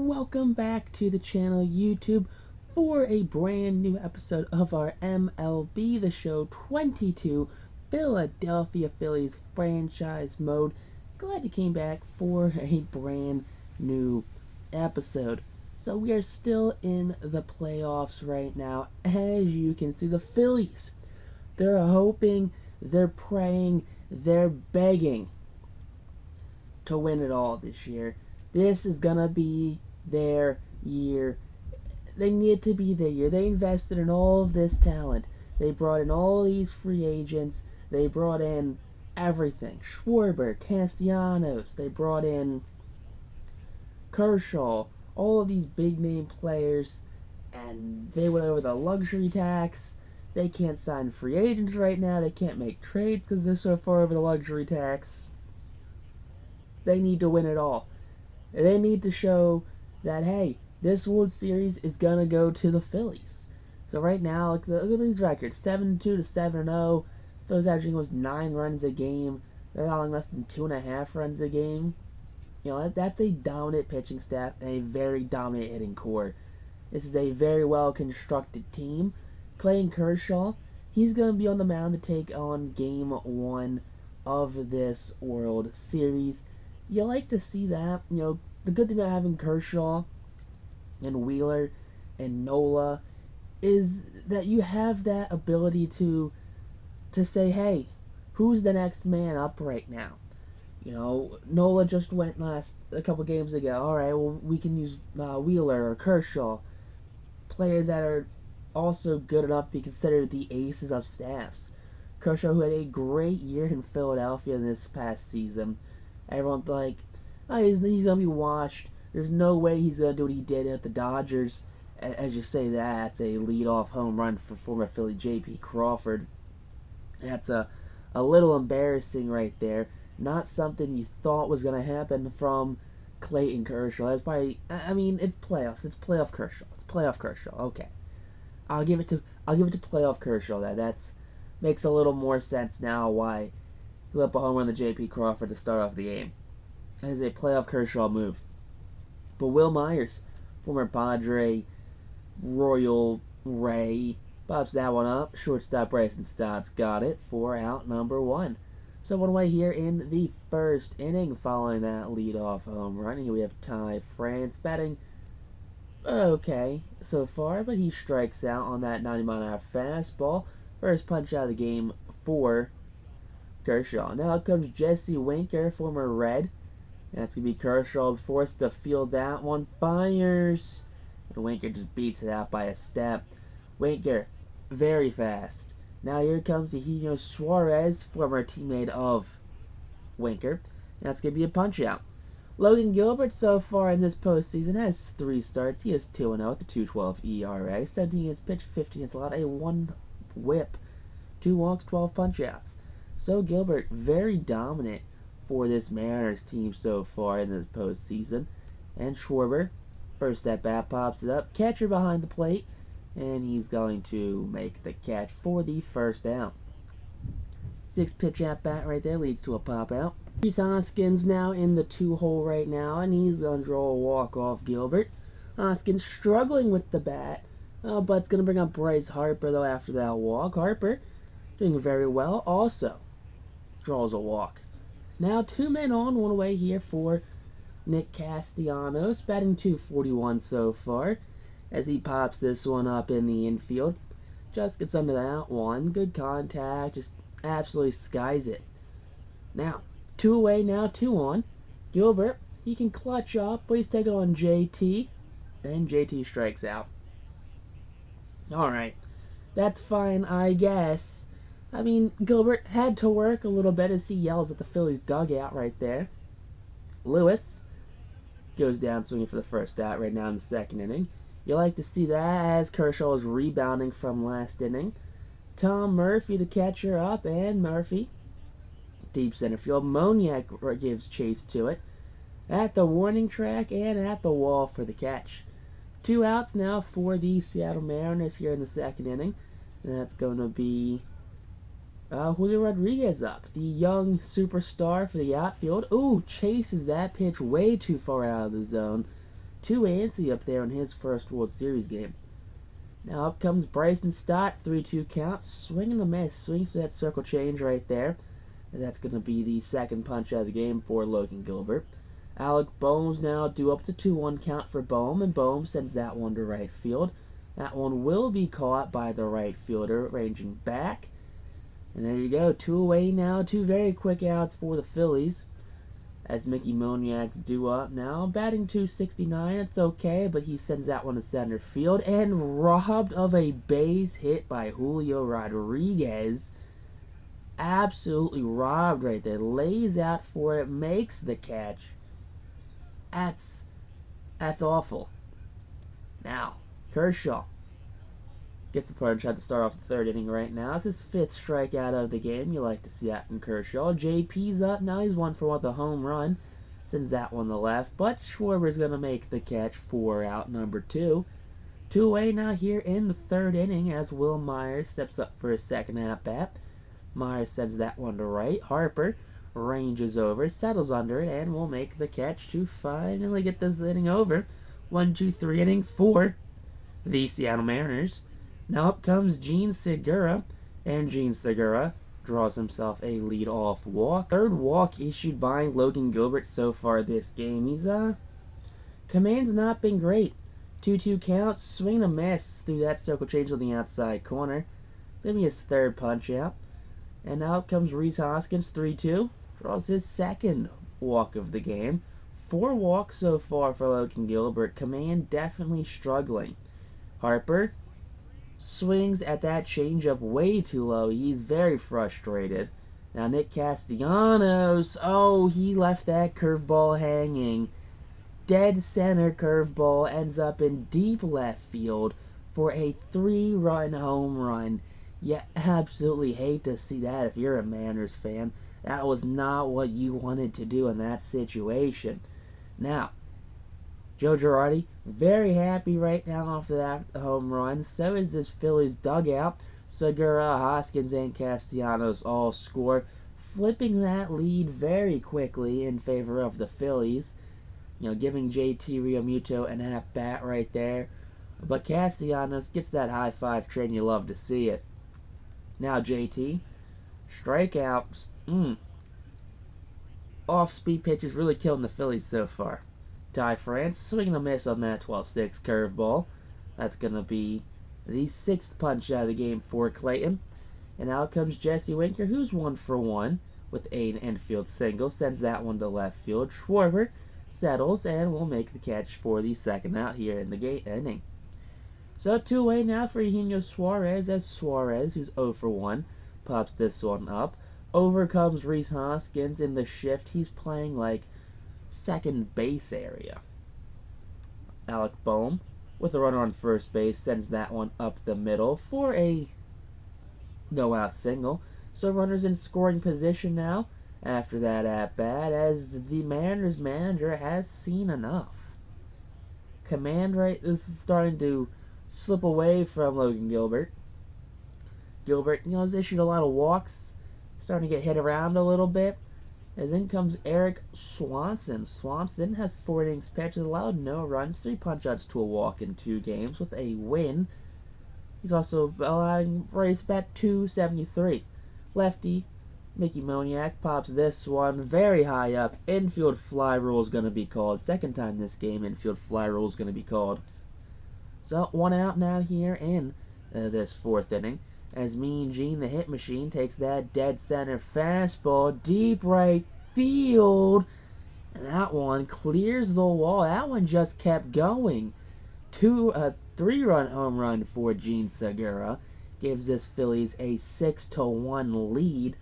welcome back to the channel YouTube for a brand new episode of our MLB The Show 22 Philadelphia Phillies franchise mode. Glad you came back for a brand new episode. So we are still in the playoffs right now. As you can see, the Phillies, they're hoping, they're praying, they're begging to win it all this year. This is gonna be their year. They need to be their year. They invested in all of this talent. They brought in all these free agents. They brought in everything. Schwarber, Castellanos. They brought in Kershaw. All of these big name players. And they went over the luxury tax. They can't sign free agents right now. They can't make trades because they're so far over the luxury tax. They need to win it all. They need to show that, hey, this World Series is going to go to the Phillies. So right now, look at these records. 7-2 to 7-0. Phillies averaging almost 9 runs a game. They're allowing less than 2.5 runs a game. You know, that's a dominant pitching staff and a very dominant hitting core. This is a very well-constructed team. Clayton Kershaw, he's going to be on the mound to take on Game 1 of this World Series. You like to see that. You know, the good thing about having Kershaw and Wheeler and Nola is that you have that ability to say, hey, who's the next man up right now? You know, Nola just went a couple games ago. All right, well, we can use Wheeler or Kershaw. Players that are also good enough to be considered the aces of staffs. Kershaw, who had a great year in Philadelphia this past season. Everyone's like, oh, he's going to be washed. There's no way he's going to do what he did at the Dodgers. As you say that, that's a leadoff home run for former Philly J.P. Crawford. That's a little embarrassing right there. Not something you thought was going to happen from Clayton Kershaw. That's probably, I mean, it's playoffs. It's playoff Kershaw. It's playoff Kershaw. Okay. I'll give it to playoff Kershaw. That's makes a little more sense now why he let up a home run to J.P. Crawford to start off the game. That is a playoff Kershaw move. But Will Myers, former Padre, Royal Ray, pops that one up. Shortstop Bryson Stott's got it for out number 1. So one away here in the first inning following that leadoff home run. Here we have Ty France batting okay so far, but he strikes out on that 90-mile-an-hour fastball. First punch out of the game for Kershaw. Now out comes Jesse Winker, former Red. That's going to be Kershaw forced to field that one. Fires. And Winker just beats it out by a step. Winker, very fast. Now here comes Eugenio Suarez, former teammate of Winker. That's going to be a punch out. Logan Gilbert so far in this postseason has 3 starts. He is 2-0 with a 2.12 ERA. 17 hits pitched, 15 hits allowed, a 1 whip, 2 walks, 12 punch outs. So Gilbert, very dominant for this Mariners team so far in this postseason. And Schwarber, first at bat, pops it up. Catcher behind the plate. And he's going to make the catch for the first out. 6-pitch at bat right there leads to a pop out. Rhys Hoskins now in the 2-hole right now. And he's going to draw a walk off Gilbert. Hoskins struggling with the bat. But it's going to bring up Bryce Harper though after that walk. Harper doing very well. Also draws a walk. Now 2 men on, 1 away here for Nick Castellanos, batting .241 so far, as he pops this one up in the infield. Just gets under that one. Good contact, just absolutely skies it. Now, 2 away, now 2 on. Gilbert, he can clutch up, but he's taking on JT, and JT strikes out. Alright, that's fine, I guess. I mean, Gilbert had to work a little bit as he yells at the Phillies dugout right there. Lewis goes down swinging for the first out right now in the second inning. You like to see that as Kershaw is rebounding from last inning. Tom Murphy, the catcher, up, and Murphy, deep center field. Moniak gives chase to it at the warning track and at the wall for the catch. 2 outs now for the Seattle Mariners here in the second inning. And that's going to be Julio Rodriguez up, the young superstar for the outfield. Ooh, chases that pitch way too far out of the zone. too antsy up there in his first World Series game. Now up comes Bryson Stott, 3-2 count, swinging a miss, swings to that circle change right there. And that's going to be the second punch out of the game for Logan Gilbert. Alec Boehm's now due up to 2-1 count for Boehm, and Boehm sends that one to right field. That one will be caught by the right fielder, ranging back. And there you go, 2 away now, 2 very quick outs for the Phillies. As Mickey Moniak's due up now, batting .269, it's okay, but he sends that one to center field, and robbed of a base hit by Julio Rodriguez. Absolutely robbed right there, lays out for it, makes the catch. That's awful. Now, Kershaw gets the punch out to start off the third inning right now. It's his 5th strikeout of the game. You like to see that from Kershaw. JP's up now. He's 1-for-1 with a home run. Sends that one to left. But Schwarber's going to make the catch for out number 2. 2 away now here in the third inning as Will Myers steps up for his second at-bat. Myers sends that one to right. Harper ranges over, settles under it, and will make the catch to finally get this inning over. 1-2-3 inning for the Seattle Mariners. Now up comes Gene Segura, and Gene Segura draws himself a lead-off walk. Third walk issued by Logan Gilbert so far this game. He's command's not been great. 2-2 count, swing and a miss through that circle change on the outside corner. It's gonna be his third punch out. And now up comes Rhys Hoskins, 3-2. Draws his second walk of the game. 4 walks so far for Logan Gilbert. Command definitely struggling. Harper swings at that changeup way too low. He's very frustrated. Now Nick Castellanos, he left that curveball hanging. Dead center curveball ends up in deep left field for a 3-run home run. You absolutely hate to see that if you're a Mariners fan. That was not what you wanted to do in that situation. Now, Joe Girardi, very happy right now off of that home run. So is this Phillies dugout. Segura, Hoskins, and Castellanos all score, flipping that lead very quickly in favor of the Phillies. Giving JT Realmuto an at-bat right there. But Castellanos gets that high-five train. You love to see it. Now JT, strikeouts. Off-speed pitches really killing the Phillies so far. Ty France swinging a miss on that 12-6 curveball. That's going to be the 6th punch out of the game for Clayton. And out comes Jesse Winker, who's 1-for-1 with an infield single. Sends that one to left field. Schwarber settles and will make the catch for the second out here in the inning. So 2 away now for Eugenio Suarez, as Suarez, who's 0-for-1, pops this one up. Over comes Rhys Hoskins in the shift. He's playing like second base area. Alec Boehm, with a runner on first base, sends that one up the middle for a no-out single. So runners in scoring position now after that at-bat, as the Mariners manager has seen enough. Command right is starting to slip away from Logan Gilbert. Gilbert, has issued a lot of walks, starting to get hit around a little bit. As in comes Eric Swanson. Swanson has 4 innings pitched, allowed no runs, 3 punch-outs to a walk in 2 games with a win. He's also allowing race bat .273. Lefty Mickey Moniak pops this one very high up. Infield fly rule is going to be called. Second time this game, infield fly rule is going to be called. So 1 out now here in this 4th inning, as Mean Gene, the hit machine, takes that dead center fastball deep right field, and that one clears the wall. That one just kept going. 3-run home run for Gene Segura gives this Phillies a 6-1 lead.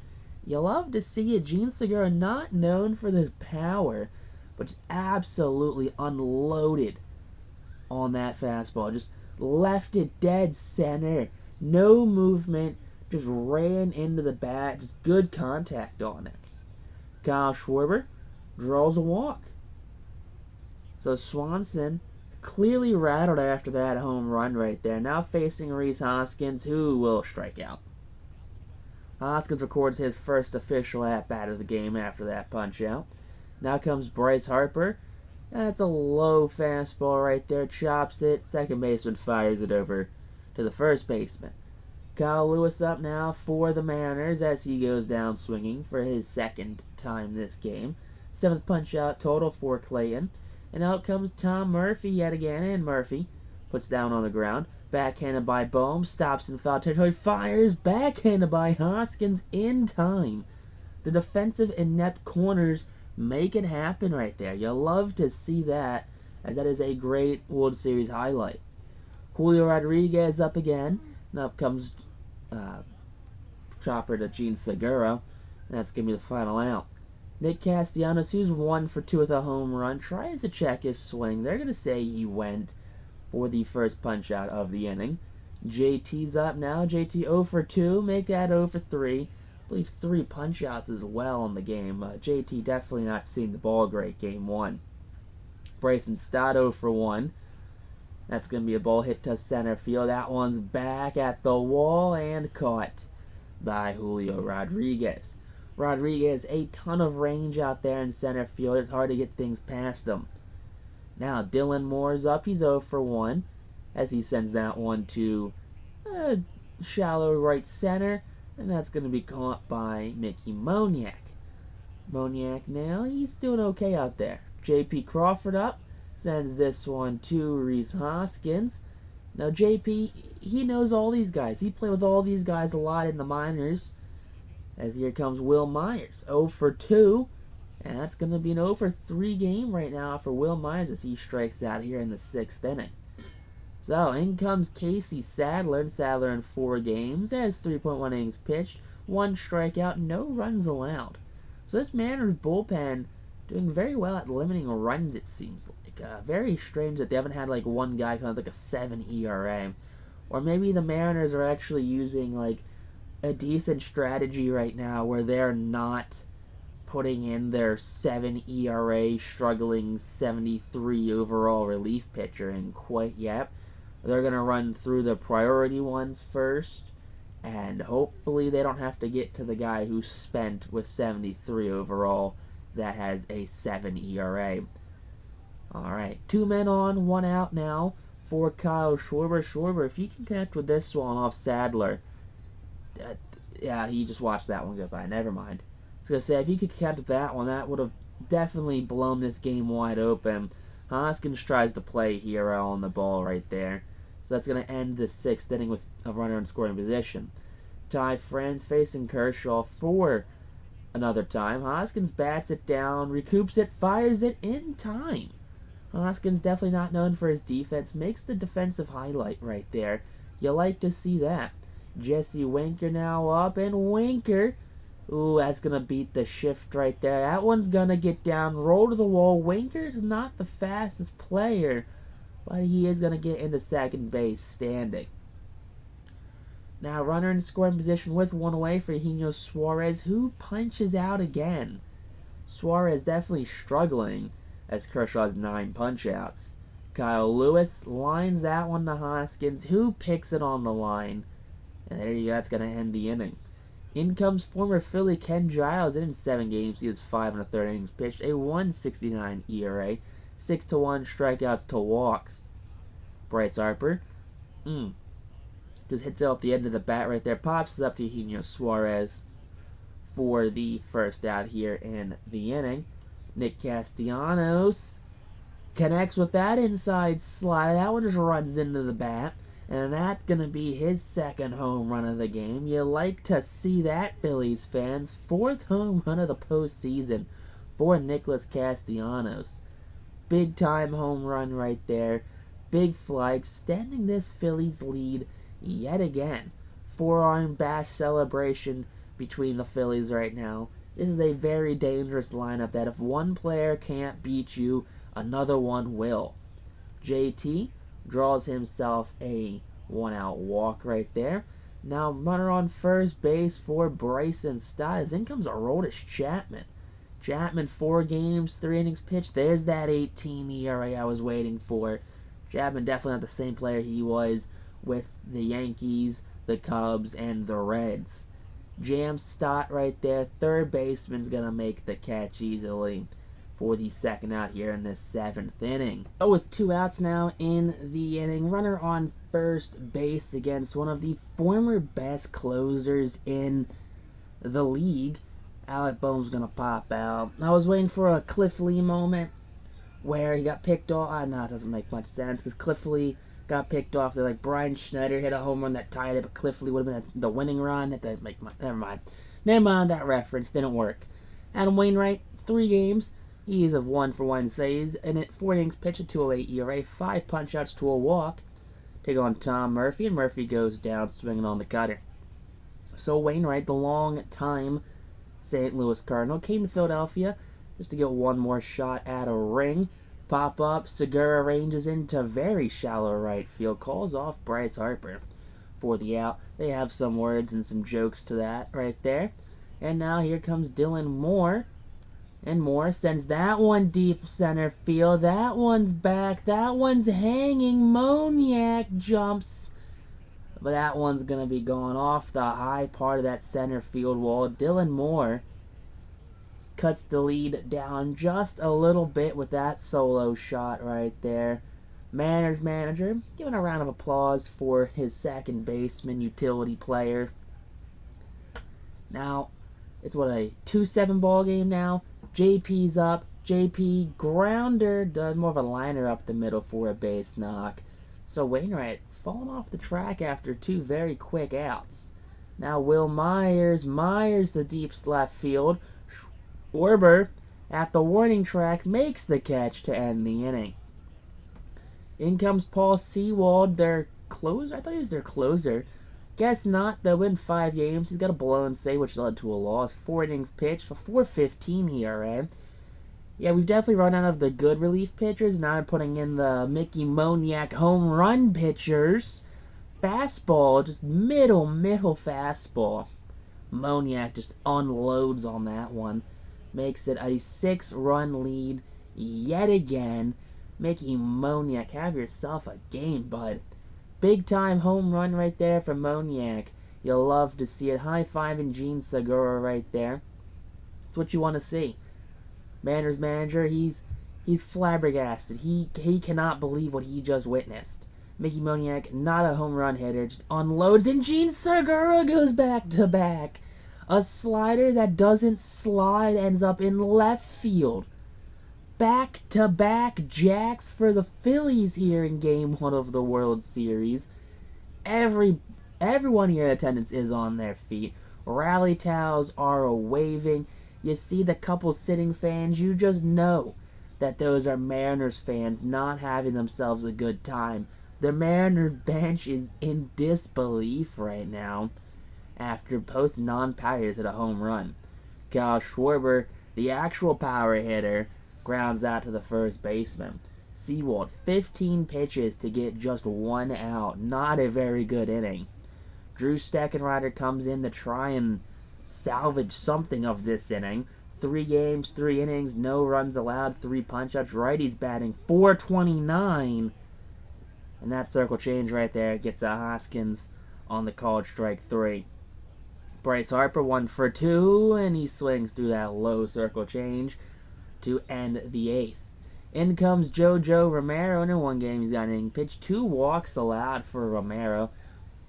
You love to see it. Gene Segura, not known for the power, but just absolutely unloaded on that fastball. Just left it dead center. No movement. Just ran into the bat. Just good contact on it. Kyle Schwarber draws a walk. So Swanson clearly rattled after that home run right there. Now facing Rhys Hoskins, who will strike out. Hoskins records his first official at-bat of the game after that punch-out. Now comes Bryce Harper. That's a low fastball right there. Chops it. Second baseman fires it over to the first baseman. Kyle Lewis up now for the Mariners as he goes down swinging for his second time this game. Seventh punch out total for Clayton. And out comes Tom Murphy yet again, and Murphy puts down on the ground. Backhanded by Bohm, stops in foul territory, fires, backhanded by Hoskins in time. The defensive inept corners make it happen right there. You love to see that, as that is a great World Series highlight. Julio Rodriguez up again, and up comes chopper to Gene Segura. That's going to be the final out. Nick Castellanos, who's 1 for 2 with a home run, tries to check his swing. They're going to say he went for the first punch out of the inning. JT's up now. JT 0 for 2. Make that 0 for 3. I believe 3 punch outs as well in the game. JT definitely not seeing the ball great game 1. Bryson Stott 0 for 1. That's going to be a ball hit to center field. That one's back at the wall and caught by Julio Rodriguez. Rodriguez, a ton of range out there in center field. It's hard to get things past him. Now, Dylan Moore's up. He's 0 for 1 as he sends that one to shallow right center. And that's going to be caught by Mickey Moniak. Moniak now, he's doing okay out there. J.P. Crawford up. Sends this one to Rhys Hoskins. Now, JP, he knows all these guys. He played with all these guys a lot in the minors. As here comes Will Myers. 0 for 2. And that's going to be an 0 for 3 game right now for Will Myers as he strikes out here in the 6th inning. So, in comes Casey Sadler. And Sadler in 4 games. Has 3.1 innings pitched. 1 strikeout. No runs allowed. So, this Mariners bullpen doing very well at limiting runs, it seems like. Very strange that they haven't had like one guy kind of like a 7 ERA. Or maybe the Mariners are actually using like a decent strategy right now where they're not putting in their 7 ERA struggling 73 overall relief pitcher in quite yet. They're going to run through the priority ones first, and hopefully they don't have to get to the guy who spent with 73 overall that has a 7 ERA. Alright, 2 men on, 1 out now for Kyle Schwarber. Schwarber, if you can connect with this one off Sadler. Yeah, he just watched that one go by. Never mind. I was going to say, if you could connect with that one, that would have definitely blown this game wide open. Hoskins tries to play hero on the ball right there. So that's going to end the 6th inning with a runner in scoring position. Ty France facing Kershaw for another time. Hoskins bats it down, recoups it, fires it in time. Hoskins, definitely not known for his defense, makes the defensive highlight right there. You like to see that. Jesse Winker now up, and Winker, ooh, that's going to beat the shift right there. That one's going to get down, roll to the wall. Winker's not the fastest player, but he is going to get into second base standing. Now, runner in scoring position with 1 away for Eugenio Suarez, who punches out again. Suarez definitely struggling as Kershaw's 9 punch-outs. Kyle Lewis lines that one to Hoskins, who picks it on the line. And there you go, that's going to end the inning. In comes former Philly Ken Giles. In 7 games, he has 5 1/3 innings pitched, a 1.69 ERA, 6-1 strikeouts to walks. Bryce Harper, just hits it off the end of the bat right there, pops it up to Eugenio Suarez for the first out here in the inning. Nick Castellanos connects with that inside slider. That one just runs into the bat. And that's going to be his 2nd home run of the game. You like to see that, Phillies fans. 4th home run of the postseason for Nicholas Castellanos. Big time home run right there. Big fly, extending this Phillies lead yet again. Forearm bash celebration between the Phillies right now. This is a very dangerous lineup that if one player can't beat you, another one will. JT draws himself a 1-out walk right there. Now runner on first base for Bryson Stott. As in comes Aroldis Chapman. Chapman 4 games, 3 innings pitched. There's that 18 ERA I was waiting for. Chapman definitely not the same player he was with the Yankees, the Cubs, and the Reds. Jam Stott right there. 3rd baseman's going to make the catch easily. for the second out here in this 7th inning. So with 2 outs now in the inning, runner on first base against one of the former best closers in the league. Alec Boehm's gonna pop out. I was waiting for a Cliff Lee moment where he got picked off. No, it doesn't make much sense because Cliff Lee got picked off. Like Brian Schneider hit a home run that tied it, but Cliff Lee would have been the winning run. That didn't make never mind. Never mind, that reference didn't work. Adam Wainwright, 3 games. He's a 1-for-1 saves, and at 4 innings pitch, a 2.08 ERA, 5 punch-outs to a walk. Take on Tom Murphy, and Murphy goes down swinging on the cutter. So Wainwright, the long-time St. Louis Cardinal, came to Philadelphia just to get one more shot at a ring. Pop up, Segura ranges into very shallow right field, calls off Bryce Harper for the out. They have some words and some jokes to that right there. And now here comes Dylan Moore. And Moore sends that one deep center field. That one's back. That one's hanging. Moniak jumps. But that one's going to be going off the high part of that center field wall. Dylan Moore cuts the lead down just a little bit with that solo shot right there. Mariners manager giving a round of applause for his second baseman utility player. Now, it's what, a 2-7 ball game now. JP's up. JP grounder does more of a liner up the middle for a base knock. So Wainwright's fallen off the track after 2 very quick outs. Now Will Myers to deep left field. Schwarber at the warning track makes the catch to end the inning. In comes Paul Sewald, their closer. I thought he was their closer. Guess not. They'll win 5 games. He's got a blown save, which led to a loss. 4 innings pitched, a 4.15 ERA. Yeah, we've definitely run out of the good relief pitchers. Now I'm putting in the Mickey Moniak home run pitchers. Fastball, just middle fastball. Moniak just unloads on that one. Makes it a 6-run lead yet again. Mickey Moniak, have yourself a game, bud. Big time home run right there for Moniak. You'll love to see it. High-fiving Gene Segura right there. That's what you want to see. Mariners manager, he's flabbergasted. He cannot believe what he just witnessed. Mickey Moniak, not a home run hitter, just unloads, and Gene Segura goes back to back. A slider that doesn't slide ends up in left field. Back-to-back jacks for the Phillies here in Game 1 of the World Series. Everyone here in attendance is on their feet. Rally towels are waving. You see the couple sitting fans, you just know that those are Mariners fans not having themselves a good time. The Mariners bench is in disbelief right now after both non-powers hit a home run. Kyle Schwarber, the actual power hitter, grounds out to the first baseman. Sewald, 15 pitches to get just 1 out. Not a very good inning. Drew Steckenrider comes in to try and salvage something of this inning. 3 games, 3 innings, no runs allowed, 3 punch-outs. Righty's batting .429. And that circle change right there gets a Hoskins on the called strike 3. Bryce Harper 1 for 2, and he swings through that low circle change to end the 8th. In comes JoJo Romero, and in 1 game he's got an inning pitch. 2 walks allowed for Romero.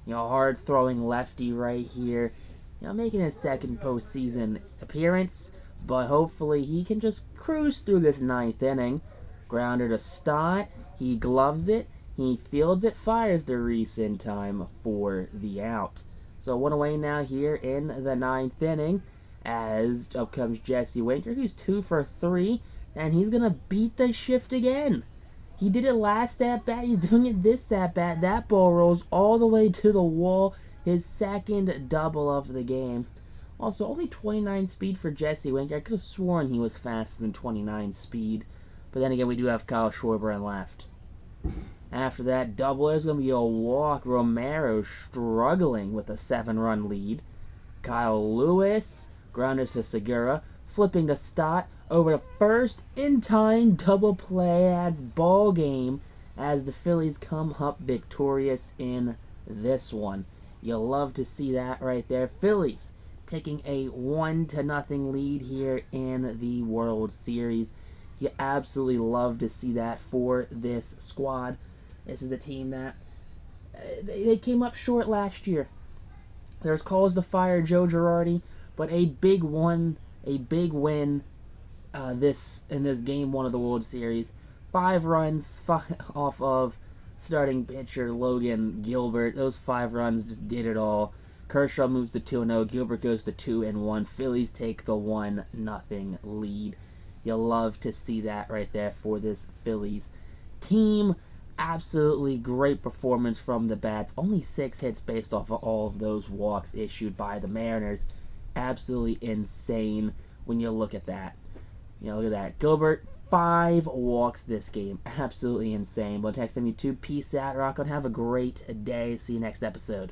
Hard throwing lefty right here. Making his second postseason appearance, but hopefully he can just cruise through this 9th inning. Grounder to Stott. He gloves it. He fields it, fires the Reese in time for the out. So 1 away now here in the 9th inning, as up comes Jesse Winker, who's 2 for 3, and he's going to beat the shift again. He did it last at-bat, he's doing it this at-bat. That ball rolls all the way to the wall, his second double of the game. Also, only 29 speed for Jesse Winker. I could have sworn he was faster than 29 speed, but then again, we do have Kyle Schwarber in left. After that double, there's going to be a walk. Romero struggling with a 7-run lead. Kyle Lewis grounded to Segura, flipping to Stott over to first in time. Double play adds ball game as the Phillies come up victorious in this one. You'll love to see that right there. Phillies taking a 1-0 lead here in the World Series. You absolutely love to see that for this squad. This is a team that they came up short last year. There's calls to fire Joe Girardi, but a big win this game one of the World Series. 5 runs off of starting pitcher Logan Gilbert. Those 5 runs just did it all. Kershaw moves to 2-0. Gilbert goes to 2-1. Phillies take the 1-0 lead. You love to see that right there for this Phillies team. Absolutely great performance from the bats. Only 6 hits based off of all of those walks issued by the Mariners. Absolutely insane when you look at that. Look at that. Gilbert, 5 walks this game. Absolutely insane. But text me too. Peace out, Rock. Have a great day. See you next episode.